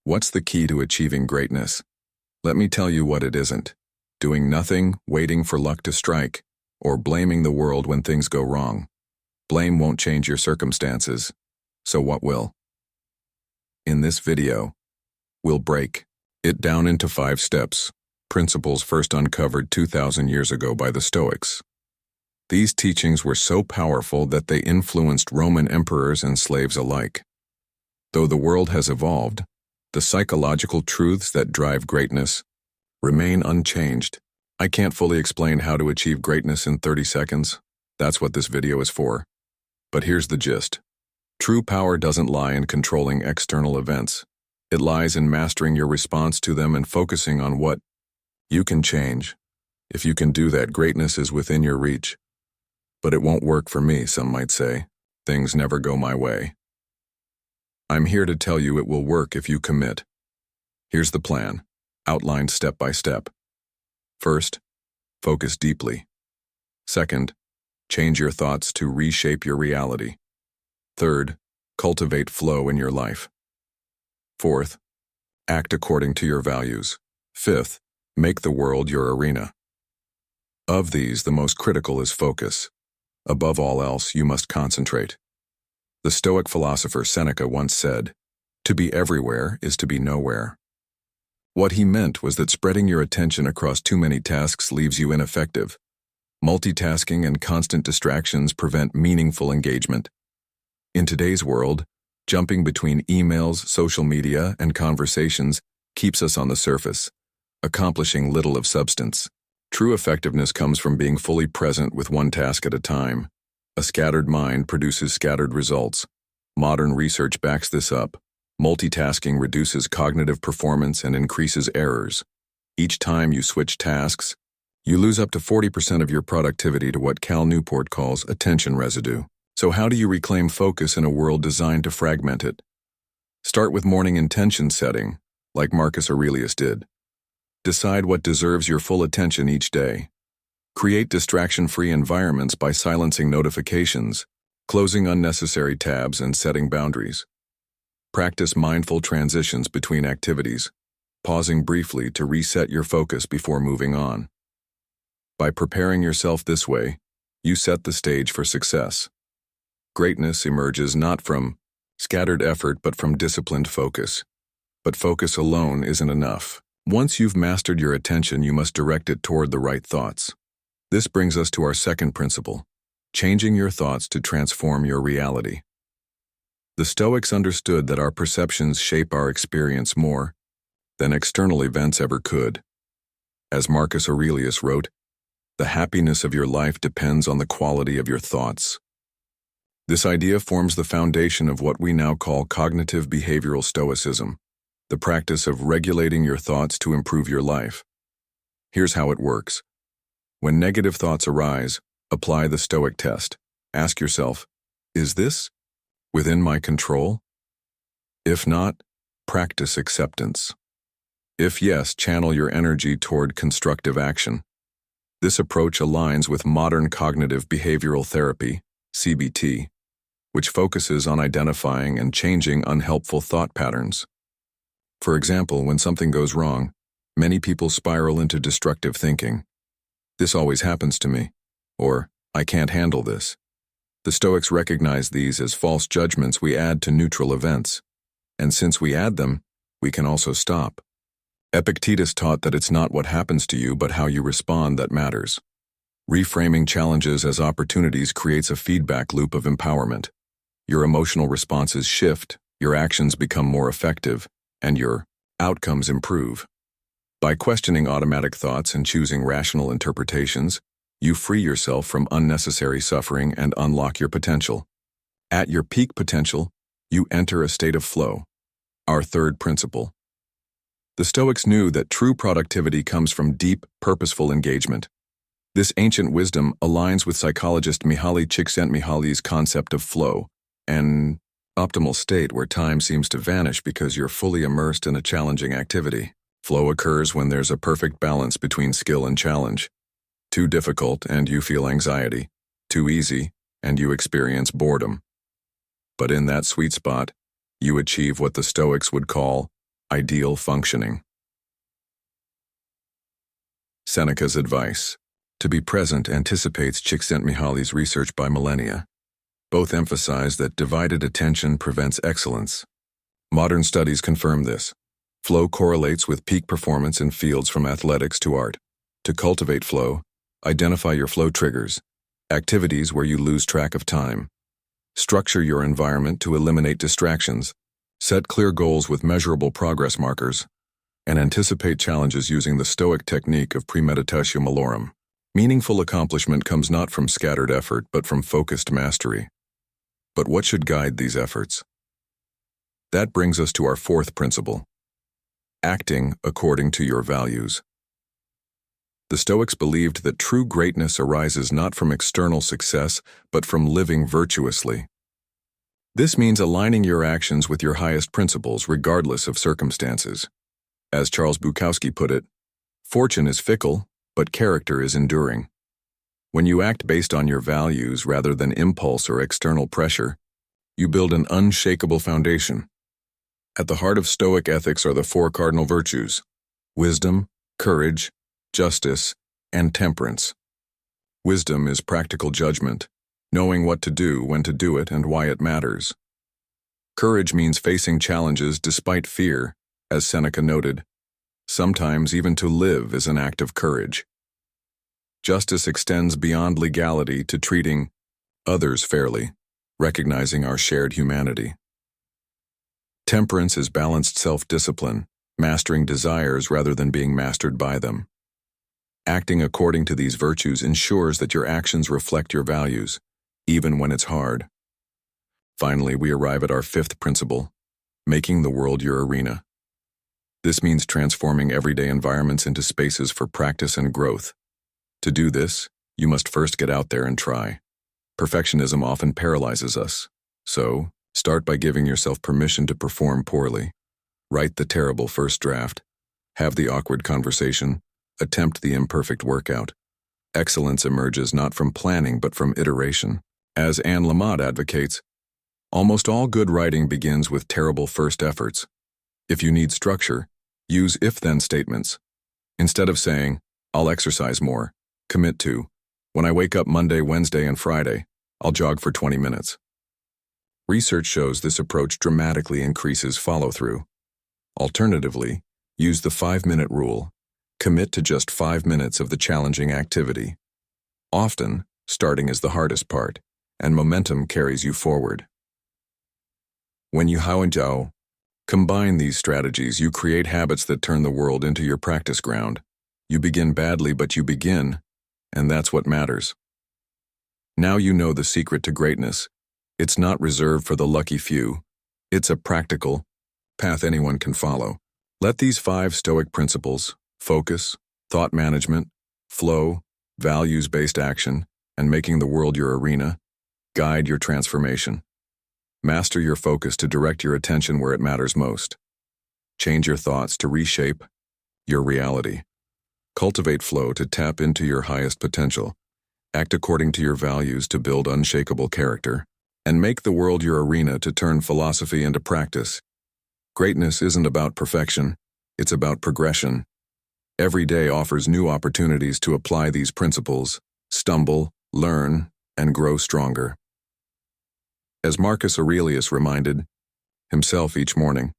What's the key to achieving greatness? Let me tell you what it isn't. Doing nothing, waiting for luck to strike, or blaming the world when things go wrong. Blame won't change your circumstances, so what will? In this video, we'll break it down into 5 steps, principles first uncovered 2,000 years ago by the Stoics. These teachings were so powerful that they influenced Roman emperors and slaves alike. Though the world has evolved, the psychological truths that drive greatness remain unchanged. I can't fully explain how to achieve greatness in 30 seconds. That's what this video is for. But here's the gist. True power doesn't lie in controlling external events. It lies in mastering your response to them and focusing on what you can change. If you can do that, greatness is within your reach. But it won't work for me, some might say. Things never go my way. I'm here to tell you it will work if you commit. Here's the plan, outlined step by step. First, focus deeply. Second, change your thoughts to reshape your reality. Third, cultivate flow in your life. Fourth, act according to your values. Fifth, make the world your arena. Of these, the most critical is focus. Above all else, you must concentrate. The Stoic philosopher Seneca once said, "To be everywhere is to be nowhere." What he meant was that spreading your attention across too many tasks leaves you ineffective. Multitasking and constant distractions prevent meaningful engagement. In today's world, jumping between emails, social media, and conversations keeps us on the surface, accomplishing little of substance. True effectiveness comes from being fully present with one task at a time. A scattered mind produces scattered results. Modern research backs this up. Multitasking reduces cognitive performance and increases errors. Each time you switch tasks, you lose up to 40% of your productivity to what Cal Newport calls attention residue. So how do you reclaim focus in a world designed to fragment it? Start with morning intention setting, like Marcus Aurelius did. Decide what deserves your full attention each day. Create distraction-free environments by silencing notifications, closing unnecessary tabs, and setting boundaries. Practice mindful transitions between activities, pausing briefly to reset your focus before moving on. By preparing yourself this way, you set the stage for success. Greatness emerges not from scattered effort but from disciplined focus. But focus alone isn't enough. Once you've mastered your attention, you must direct it toward the right thoughts. This brings us to our second principle, changing your thoughts to transform your reality. The Stoics understood that our perceptions shape our experience more than external events ever could. As Marcus Aurelius wrote, "The happiness of your life depends on the quality of your thoughts." This idea forms the foundation of what we now call cognitive behavioral stoicism, the practice of regulating your thoughts to improve your life. Here's how it works. When negative thoughts arise, apply the Stoic test. Ask yourself, is this within my control? If not, practice acceptance. If yes, channel your energy toward constructive action. This approach aligns with modern cognitive behavioral therapy, CBT, which focuses on identifying and changing unhelpful thought patterns. For example, when something goes wrong, many people spiral into destructive thinking. "This always happens to me," or "I can't handle this." The Stoics recognize these as false judgments we add to neutral events. And since we add them, we can also stop. Epictetus taught that it's not what happens to you but how you respond that matters. Reframing challenges as opportunities creates a feedback loop of empowerment. Your emotional responses shift, your actions become more effective, and your outcomes improve. By questioning automatic thoughts and choosing rational interpretations, you free yourself from unnecessary suffering and unlock your potential. At your peak potential, you enter a state of flow. Our third principle. The Stoics knew that true productivity comes from deep, purposeful engagement. This ancient wisdom aligns with psychologist Mihaly Csikszentmihalyi's concept of flow, an optimal state where time seems to vanish because you're fully immersed in a challenging activity. Flow occurs when there's a perfect balance between skill and challenge. Too difficult and you feel anxiety. Too easy and you experience boredom. But in that sweet spot, you achieve what the Stoics would call Ideal functioning. Seneca's advice. To be present anticipates Csikszentmihalyi's research by millennia. Both emphasize that divided attention prevents excellence. Modern studies confirm this. Flow correlates with peak performance in fields from athletics to art. To cultivate flow, identify your flow triggers, activities where you lose track of time. Structure your environment to eliminate distractions. Set clear goals with measurable progress markers, and anticipate challenges using the Stoic technique of premeditatio malorum. Meaningful accomplishment comes not from scattered effort but from focused mastery. But what should guide these efforts? That brings us to our fourth principle. Acting according to your values. The Stoics believed that true greatness arises not from external success, but from living virtuously. This means aligning your actions with your highest principles regardless of circumstances. As Charles Bukowski put it, fortune is fickle, but character is enduring. When you act based on your values rather than impulse or external pressure, you build an unshakable foundation. At the heart of Stoic ethics are the four cardinal virtues: wisdom, courage, justice, and temperance. Wisdom is practical judgment, knowing what to do, when to do it, and why it matters. Courage means facing challenges despite fear, as Seneca noted. Sometimes even to live is an act of courage. Justice extends beyond legality to treating others fairly, recognizing our shared humanity. Temperance is balanced self-discipline, mastering desires rather than being mastered by them. Acting according to these virtues ensures that your actions reflect your values, even when it's hard. Finally, we arrive at our fifth principle, making the world your arena. This means transforming everyday environments into spaces for practice and growth. To do this, you must first get out there and try. Perfectionism often paralyzes us, so start by giving yourself permission to perform poorly. Write the terrible first draft. Have the awkward conversation. Attempt the imperfect workout. Excellence emerges not from planning but from iteration. As Anne Lamott advocates, almost all good writing begins with terrible first efforts. If you need structure, use if-then statements. Instead of saying, "I'll exercise more," commit to, "When I wake up Monday, Wednesday, and Friday, I'll jog for 20 minutes. Research shows this approach dramatically increases follow-through. Alternatively, use the 5-minute rule. Commit to just 5 minutes of the challenging activity. Often, starting is the hardest part, and momentum carries you forward. When you combine these strategies, you create habits that turn the world into your practice ground. You begin badly, but you begin, and that's what matters. Now you know the secret to greatness. It's not reserved for the lucky few. It's a practical path anyone can follow. Let these 5 Stoic principles, focus, thought management, flow, values-based action, and making the world your arena, guide your transformation. Master your focus to direct your attention where it matters most. Change your thoughts to reshape your reality. Cultivate flow to tap into your highest potential. Act according to your values to build unshakable character. And make the world your arena to turn philosophy into practice. Greatness isn't about perfection, it's about progression. Every day offers new opportunities to apply these principles, stumble, learn, and grow stronger. As Marcus Aurelius reminded himself each morning,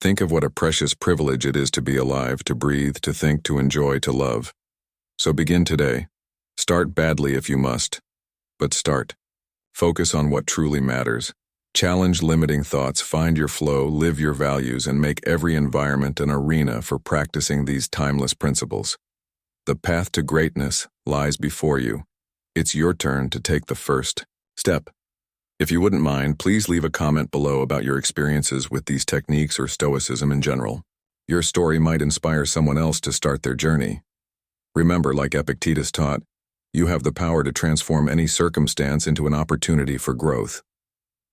think of what a precious privilege it is to be alive, to breathe, to think, to enjoy, to love. So begin today. Start badly if you must, but start. Focus on what truly matters. Challenge limiting thoughts, find your flow, live your values, and make every environment an arena for practicing these timeless principles. The path to greatness lies before you. It's your turn to take the first step. If you wouldn't mind, please leave a comment below about your experiences with these techniques or Stoicism in general. Your story might inspire someone else to start their journey. Remember, like Epictetus taught, you have the power to transform any circumstance into an opportunity for growth.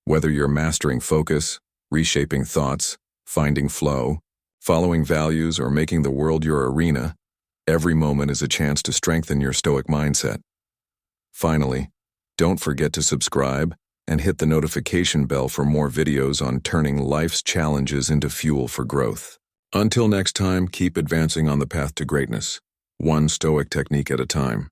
Whether you're mastering focus, reshaping thoughts, finding flow, following values, or making the world your arena, every moment is a chance to strengthen your Stoic mindset. Finally, don't forget to subscribe and hit the notification bell for more videos on turning life's challenges into fuel for growth. Until next time, keep advancing on the path to greatness, one Stoic technique at a time.